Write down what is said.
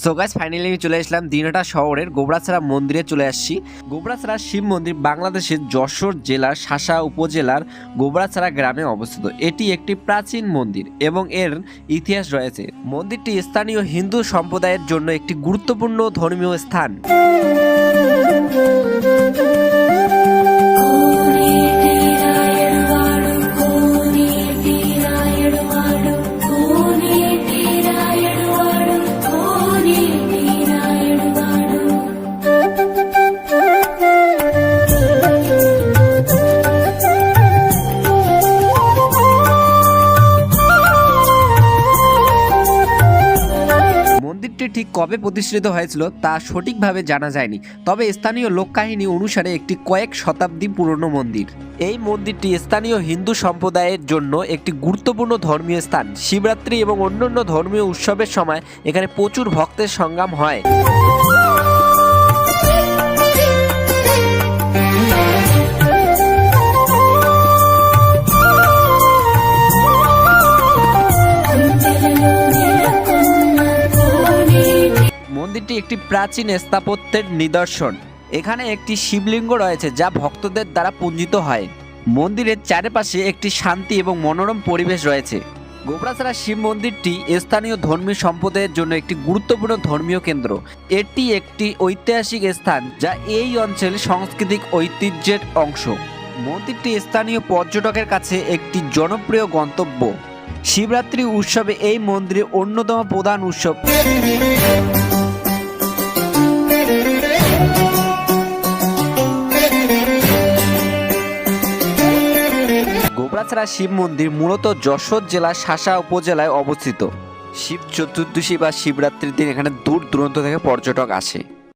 So guys finally আমি চলে আসলাম দিনহাটা শহরের গোবরাছড়া মন্দিরে চলে আসছি। গোবরাছড়া শিব মন্দির বাংলাদেশের যশোর জেলার শাসা উপজেলার গোবরাছড়া গ্রামে অবস্থিত। এটি একটি প্রাচীন মন্দির এবং এর ইতিহাস রয়েছে। মন্দিরটি স্থানীয় হিন্দু সম্প্রদায়ের জন্য একটি গুরুত্বপূর্ণ ধর্মীয় স্থান। মন্দিরটি ঠিক কবে প্রতিষ্ঠিত হয়েছিল তা সঠিকভাবে জানা যায়নি, তবে স্থানীয় লোককাহিনী অনুসারে একটি কয়েক শতাব্দী পুরনো মন্দির। এই মন্দিরটি স্থানীয় হিন্দু সম্প্রদায়ের জন্য একটি গুরুত্বপূর্ণ ধর্মীয় স্থান। শিবরাত্রি এবং অন্যান্য ধর্মীয় উৎসবের সময় এখানে প্রচুর ভক্তের সমাগম হয়। মন্দিরটি একটি প্রাচীন স্থাপত্যের নিদর্শন। এখানে একটি শিবলিঙ্গ রয়েছে যা ভক্তদের দ্বারা পূজিত হয়। মন্দিরের চারপাশে একটি শান্তি এবং মনোরম পরিবেশ রয়েছে। গোবরাছড়া শিব মন্দিরটি স্থানীয় ধর্মীয় সম্প্রদায়ের জন্য একটি গুরুত্বপূর্ণ ধর্মীয় কেন্দ্র। এটি একটি ঐতিহাসিক স্থান যা এই অঞ্চলের সাংস্কৃতিক ঐতিহ্যের অংশ। মন্দিরটি স্থানীয় পর্যটকের কাছে একটি জনপ্রিয় গন্তব্য। শিবরাত্রি উৎসবে এই মন্দিরের অন্যতম প্রধান উৎসব। গোবরাছড়া শিব মন্দির মূলত যশোর জেলার শাসা উপজেলায় অবস্থিত। শিব চতুর্দশী বা শিবরাত্রির দিন এখানে দূর দূরান্ত থেকে পর্যটক আসে।